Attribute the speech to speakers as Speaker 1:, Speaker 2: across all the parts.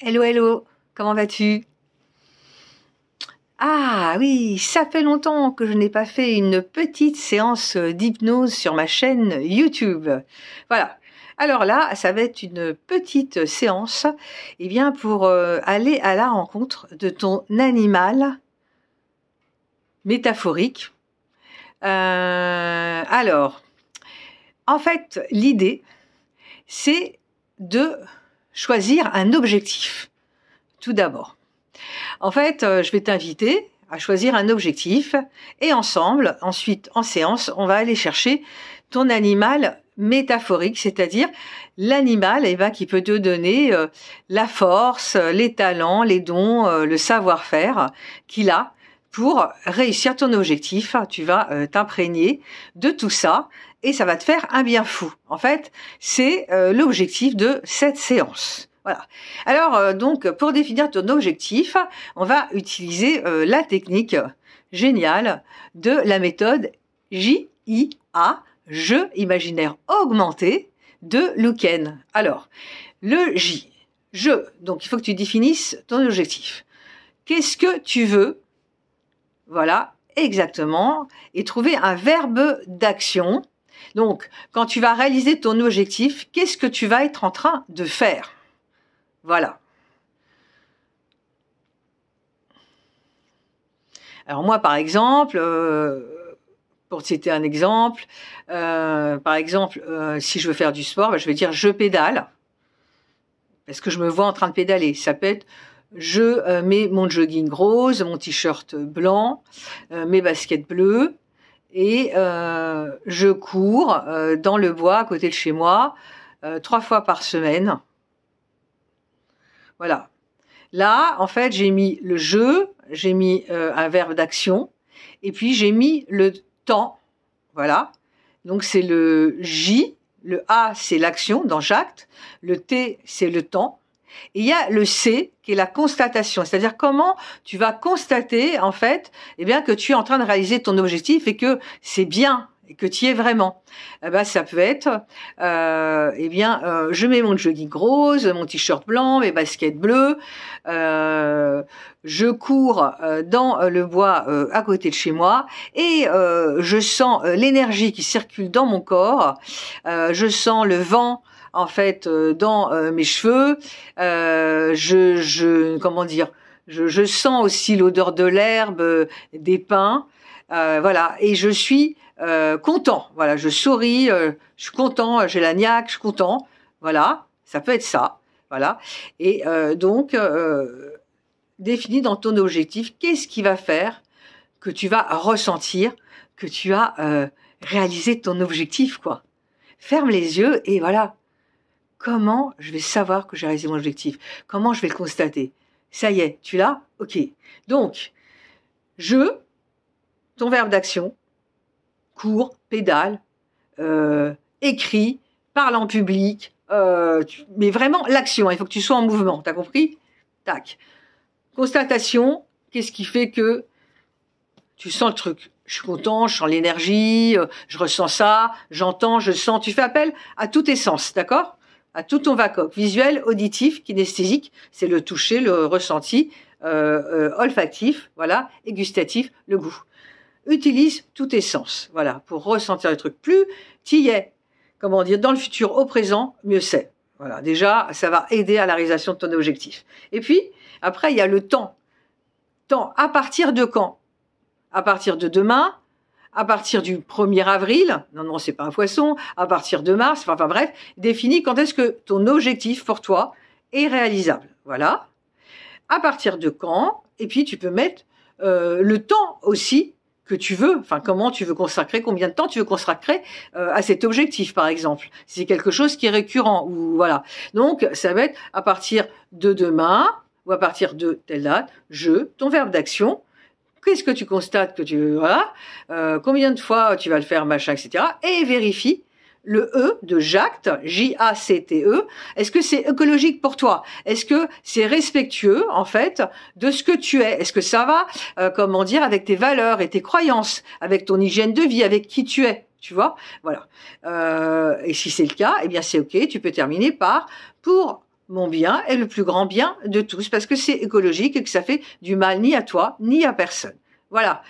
Speaker 1: Hello, hello, comment vas-tu? Ah oui, ça fait longtemps que je n'ai pas fait une petite séance d'hypnose sur ma chaîne YouTube. Voilà. Alors là, ça va être une petite séance, eh bien, pour aller à la rencontre de ton animal métaphorique. Alors, en fait, l'idée, c'est de choisir un objectif, tout d'abord. En fait, je vais t'inviter à choisir un objectif et ensemble, ensuite en séance, on va aller chercher ton animal métaphorique, c'est-à-dire l'animal qui peut te donner la force, les talents, les dons, le savoir-faire qu'il a pour réussir ton objectif. Tu vas t'imprégner de tout ça et ça va te faire un bien fou. En fait, c'est l'objectif de cette séance. Voilà. Alors, donc, pour définir ton objectif, on va utiliser la technique géniale de la méthode JIA, jeu imaginaire augmenté, de Luken. Alors, le J, donc il faut que tu définisses ton objectif. Qu'est-ce que tu veux? Voilà, exactement. Et trouver un verbe d'action. Donc, quand tu vas réaliser ton objectif, qu'est-ce que tu vas être en train de faire? Voilà. Alors moi, par exemple, pour te citer un exemple, si je veux faire du sport, je vais dire je pédale, parce que je me vois en train de pédaler. Ça peut être je mets mon jogging rose, mon t-shirt blanc, mes baskets bleues, et je cours dans le bois à côté de chez moi 3 fois par semaine. Voilà. Là, en fait, j'ai mis le jeu, j'ai mis un verbe d'action, et puis j'ai mis le temps. Voilà. Donc c'est le J, le A, c'est l'action dans j'acte, le T, c'est le temps, et il y a le C qui est la constatation, c'est-à-dire comment tu vas constater en fait, que tu es en train de réaliser ton objectif et que c'est bien. Et que tu y es vraiment. Ça peut être, je mets mon jogging rose, mon t-shirt blanc, mes baskets bleues, je cours dans le bois à côté de chez moi et je sens l'énergie qui circule dans mon corps, je sens le vent en fait dans mes cheveux, je sens aussi l'odeur de l'herbe, des pins, voilà, et je suis content, voilà, je souris, je suis content, j'ai la niaque, je suis content, voilà, ça peut être ça, voilà, et définis dans ton objectif qu'est-ce qui va faire que tu vas ressentir que tu as réalisé ton objectif, quoi. Ferme les yeux et voilà, comment je vais savoir que j'ai réalisé mon objectif? Comment je vais le constater? Ça y est, tu l'as? Ok, donc, ton verbe d'action, cours, pédale, écrit, parle en public, mais vraiment l'action, il faut que tu sois en mouvement, t'as compris? Tac. Constatation, qu'est-ce qui fait que tu sens le truc? Je suis content, je sens l'énergie, je ressens ça, j'entends, je sens, tu fais appel à tous tes sens, d'accord? À tout ton VACOC, visuel, auditif, kinesthésique, c'est le toucher, le ressenti, olfactif, voilà, et gustatif, le goût. Utilise tous tes sens, voilà, pour ressentir le truc. Plus tu y es, dans le futur, au présent, mieux c'est. Voilà, déjà, ça va aider à la réalisation de ton objectif. Et puis, après, il y a le temps. Temps, à partir de quand? À partir de demain, à partir du 1er avril, non, c'est pas un poisson, à partir de mars, enfin bref, définis quand est-ce que ton objectif pour toi est réalisable. Voilà. À partir de quand? Et puis, tu peux mettre le temps aussi que tu veux, enfin comment tu veux consacrer, combien de temps tu veux consacrer à cet objectif par exemple. Si c'est quelque chose qui est récurrent ou voilà. Donc ça va être à partir de demain ou à partir de telle date, ton verbe d'action. Qu'est-ce que tu constates que tu voilà, combien de fois tu vas le faire machin etc. Et vérifie le E de j'acte, J-A-C-T-E, est-ce que c'est écologique pour toi? Est-ce que c'est respectueux, en fait, de ce que tu es? Est-ce que ça va, avec tes valeurs et tes croyances, avec ton hygiène de vie, avec qui tu es? Tu vois? Voilà. Et si c'est le cas, c'est OK, tu peux terminer par, pour mon bien est le plus grand bien de tous, parce que c'est écologique et que ça fait du mal ni à toi, ni à personne. Voilà,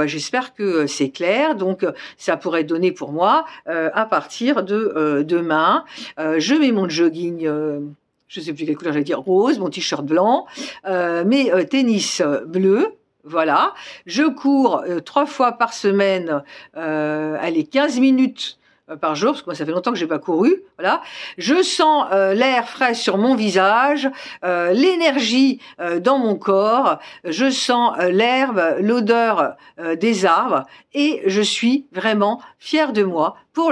Speaker 1: j'espère que c'est clair. Donc, ça pourrait donner pour moi, à partir de demain, je mets mon jogging, je ne sais plus quelle couleur j'allais dire, rose, mon t-shirt blanc, mes tennis bleus. Voilà, je cours 3 fois par semaine, allez, 15 minutes par jour, parce que moi ça fait longtemps que j'ai pas couru. Voilà, je sens l'air frais sur mon visage, l'énergie dans mon corps, je sens l'herbe, l'odeur des arbres, et je suis vraiment fière de moi pour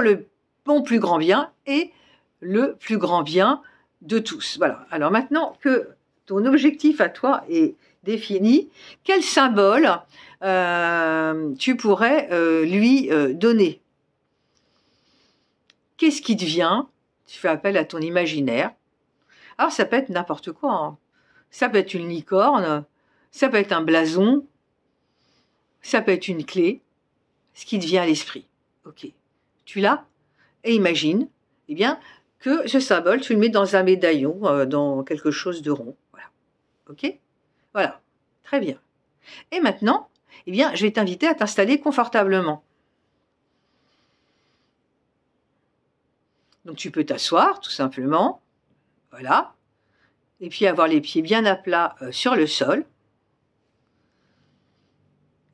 Speaker 1: mon plus grand bien et le plus grand bien de tous. Voilà. Alors maintenant que ton objectif à toi est défini, quel symbole tu pourrais lui donner? Qu'est-ce qui te vient? Tu fais appel à ton imaginaire. Alors ça peut être n'importe quoi, hein. Ça peut être une licorne, ça peut être un blason, ça peut être une clé, ce qui te vient à l'esprit. Ok, tu l'as? Et imagine, eh bien, que ce symbole, tu le mets dans un médaillon, dans quelque chose de rond. Voilà. Ok? Voilà, très bien. Et maintenant, eh bien, je vais t'inviter à t'installer confortablement. Donc, tu peux t'asseoir, tout simplement. Voilà. Et puis, avoir les pieds bien à plat sur le sol.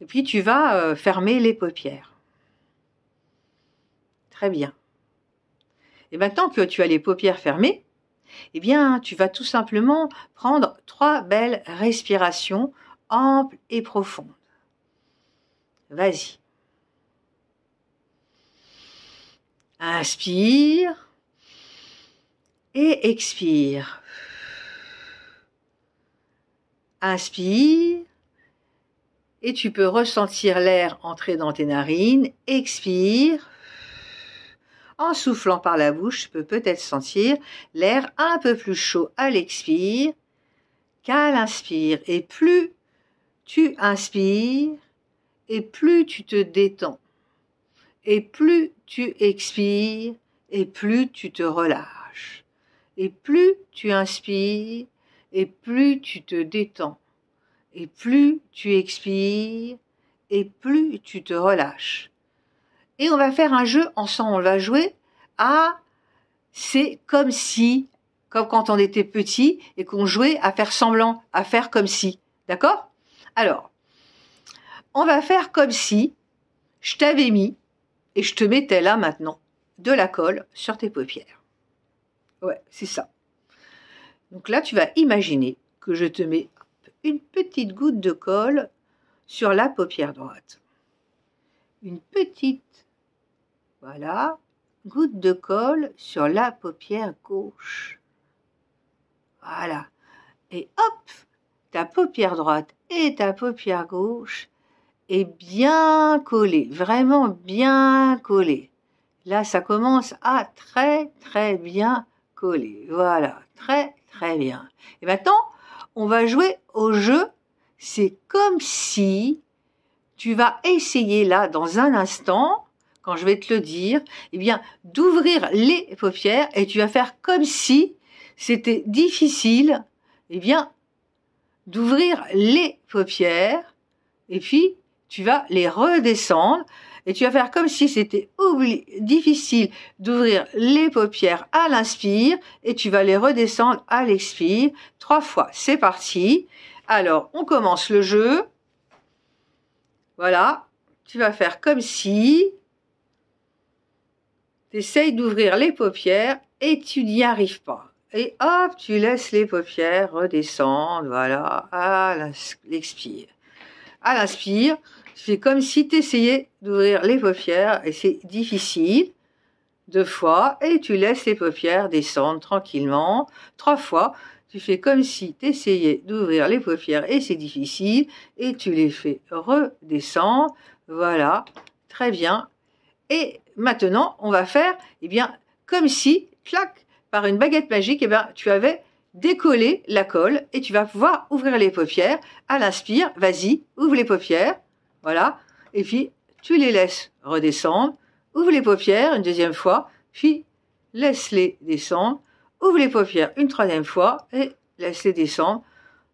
Speaker 1: Et puis, tu vas fermer les paupières. Très bien. Et maintenant que tu as les paupières fermées, eh bien, tu vas tout simplement prendre 3 belles respirations amples et profondes. Vas-y. Inspire et expire. Inspire et tu peux ressentir l'air entrer dans tes narines. Expire. En soufflant par la bouche, tu peux peut-être sentir l'air un peu plus chaud à l'expire qu'à l'inspire. Et plus tu inspires, et plus tu te détends. Et plus tu expires, et plus tu te relâches. Et plus tu inspires, et plus tu te détends. Et plus tu expires, et plus tu te relâches. Et on va faire un jeu ensemble. On va jouer à c'est comme si, comme quand on était petit et qu'on jouait à faire semblant, à faire comme si. D'accord? Alors, on va faire comme si je t'avais mis, et je te mettais là maintenant, de la colle sur tes paupières. Ouais, c'est ça. Donc là, tu vas imaginer que je te mets une petite goutte de colle sur la paupière droite. Une petite, voilà, goutte de colle sur la paupière gauche. Voilà. Et hop, ta paupière droite et ta paupière gauche est bien collée, vraiment bien collée. Là, ça commence à très très bien coller. Voilà, très très bien. Et maintenant, on va jouer au jeu. C'est comme si tu vas essayer là, dans un instant, quand je vais te le dire, eh bien, d'ouvrir les paupières et tu vas faire comme si c'était difficile, eh bien, d'ouvrir les paupières et puis tu vas les redescendre et tu vas faire comme si c'était difficile d'ouvrir les paupières à l'inspire et tu vas les redescendre à l'expire 3 fois. C'est parti. Alors, on commence le jeu. Voilà. Tu vas faire comme si tu essayes d'ouvrir les paupières et tu n'y arrives pas. Et hop, tu laisses les paupières redescendre. Voilà. À l'expire. À l'inspire, tu fais comme si tu essayais d'ouvrir les paupières et c'est difficile. 2 fois et tu laisses les paupières descendre tranquillement. 3 fois, tu fais comme si tu essayais d'ouvrir les paupières et c'est difficile et tu les fais redescendre. Voilà, très bien. Et maintenant, on va faire eh bien, comme si, clac, par une baguette magique, eh bien, tu avais décoller la colle et tu vas pouvoir ouvrir les paupières. À l'inspire, vas-y, ouvre les paupières. Voilà. Et puis, tu les laisses redescendre. Ouvre les paupières une deuxième fois. Puis, laisse-les descendre. ouvre les paupières une troisième fois et laisse-les descendre.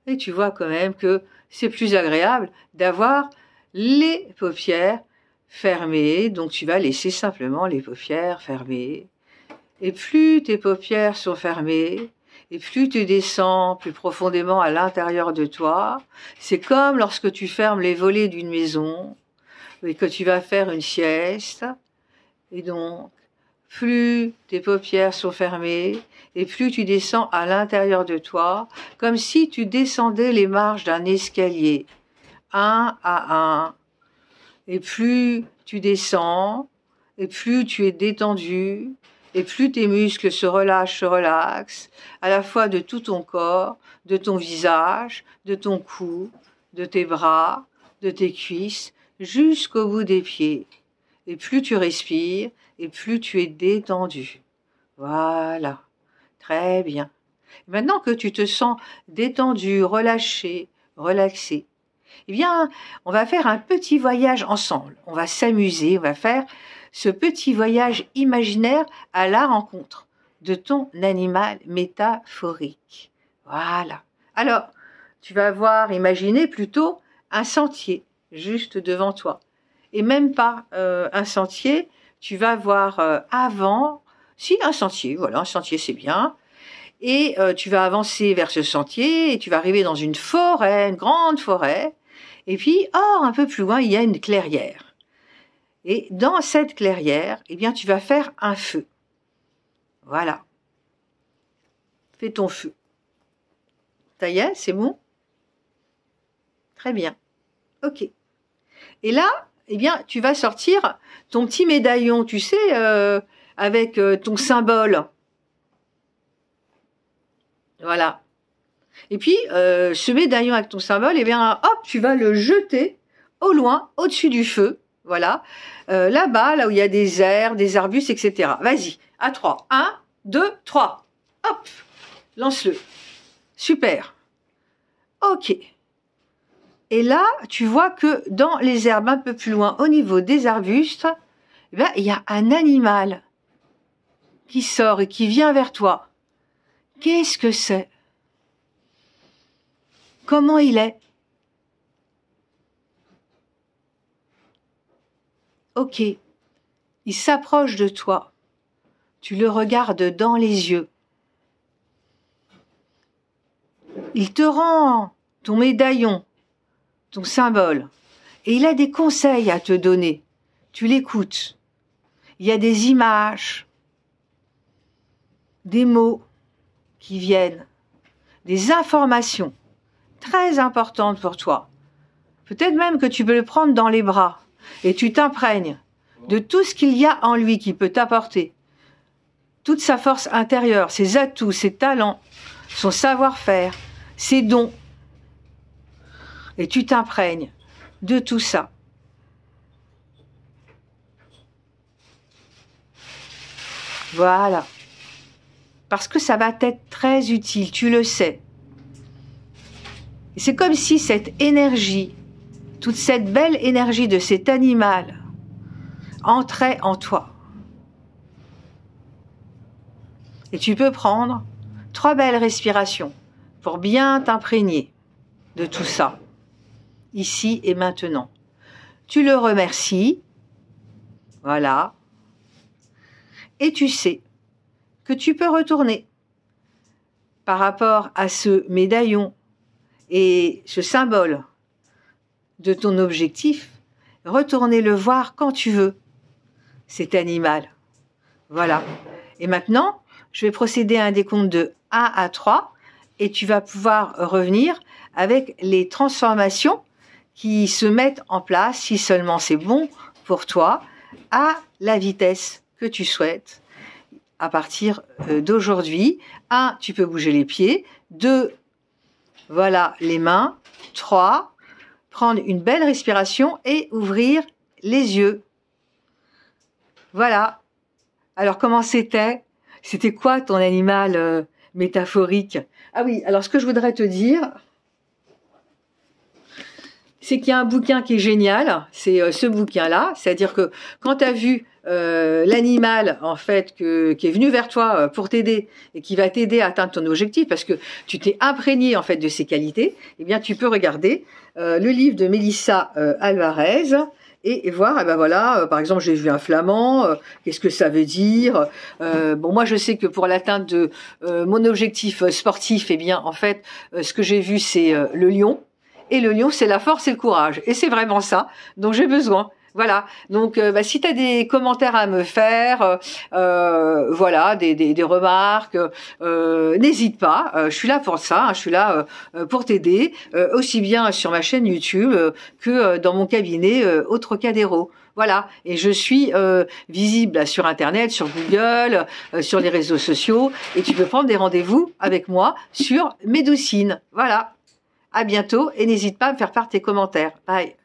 Speaker 1: Et tu vois quand même que c'est plus agréable d'avoir les paupières fermées. Donc tu vas laisser simplement les paupières fermées. Et plus tes paupières sont fermées, et plus tu descends plus profondément à l'intérieur de toi, c'est comme lorsque tu fermes les volets d'une maison et que tu vas faire une sieste. Et donc, plus tes paupières sont fermées, et plus tu descends à l'intérieur de toi, comme si tu descendais les marches d'un escalier, un à un. Et plus tu descends, et plus tu es détendu, et plus tes muscles se relaxent, à la fois de tout ton corps, de ton visage, de ton cou, de tes bras, de tes cuisses, jusqu'au bout des pieds. Et plus tu respires, et plus tu es détendu. Voilà, très bien. Maintenant que tu te sens détendu, relâché, relaxé, eh bien, on va faire un petit voyage ensemble. On va s'amuser, on va faire ce petit voyage imaginaire à la rencontre de ton animal métaphorique. Voilà. Alors, tu vas imaginer plutôt un sentier juste devant toi. Et même pas un sentier, tu vas voir si un sentier, voilà, un sentier c'est bien, et tu vas avancer vers ce sentier, et tu vas arriver dans une forêt, une grande forêt, et puis, un peu plus loin, il y a une clairière. Et dans cette clairière, eh bien, tu vas faire un feu. Voilà. Fais ton feu. Ça y est, c'est bon? Très bien. Ok. Et là, eh bien, tu vas sortir ton petit médaillon, tu sais, avec ton symbole. Voilà. Et puis, ce médaillon avec ton symbole, eh bien, hop, tu vas le jeter au loin, au-dessus du feu. Voilà. Là-bas, là où il y a des airs, des arbustes, etc. Vas-y, à 3. 1, 2, 3. Hop, lance-le. Super. Ok. Et là, tu vois que dans les herbes un peu plus loin, au niveau des arbustes, eh bien, il y a un animal qui sort et qui vient vers toi. Qu'est-ce que c'est? Comment il est? Ok. Il s'approche de toi. Tu le regardes dans les yeux. Il te rend ton médaillon, ton symbole, et il a des conseils à te donner. Tu l'écoutes. Il y a des images, des mots qui viennent, des informations très importantes pour toi. Peut-être même que tu peux le prendre dans les bras et tu t'imprègnes de tout ce qu'il y a en lui qui peut t'apporter, toute sa force intérieure, ses atouts, ses talents, son savoir-faire, ses dons. Et tu t'imprègnes de tout ça. Voilà. Parce que ça va t'être très utile, tu le sais. Et c'est comme si cette énergie, toute cette belle énergie de cet animal entrait en toi. Et tu peux prendre 3 belles respirations pour bien t'imprégner de tout ça, ici et maintenant. Tu le remercies, voilà, et tu sais que tu peux retourner par rapport à ce médaillon et ce symbole de ton objectif, retourner le voir quand tu veux, cet animal. Voilà. Et maintenant, je vais procéder à un décompte de 1 à 3 et tu vas pouvoir revenir avec les transformations qui se mettent en place, si seulement c'est bon pour toi, à la vitesse que tu souhaites. À partir d'aujourd'hui, 1, tu peux bouger les pieds, 2, voilà les mains, 3, prendre une belle respiration et ouvrir les yeux. Voilà. Alors comment c'était? C'était quoi ton animal métaphorique? Ah oui, alors ce que je voudrais te dire, c'est qu'il y a un bouquin qui est génial, c'est ce bouquin-là, c'est-à-dire que quand tu as vu l'animal en fait qui est venu vers toi pour t'aider et qui va t'aider à atteindre ton objectif parce que tu t'es imprégné en fait de ses qualités, eh bien tu peux regarder le livre de Mélissa Alvarez et voir, eh ben voilà, par exemple, j'ai vu un flamand, qu'est-ce que ça veut dire bon, moi, je sais que pour l'atteinte de mon objectif sportif, eh bien, en fait, ce que j'ai vu, c'est le lion. Et le lion, c'est la force et le courage. Et c'est vraiment ça dont j'ai besoin. Voilà. Donc, si tu as des commentaires à me faire, voilà, des remarques, n'hésite pas. Je suis là pour ça. Je suis là pour t'aider, aussi bien sur ma chaîne YouTube que dans mon cabinet au Trocadéro. Voilà. Et je suis visible sur Internet, sur Google, sur les réseaux sociaux. Et tu peux prendre des rendez-vous avec moi sur Médoucine. Voilà. À bientôt et n'hésite pas à me faire part de tes commentaires. Bye.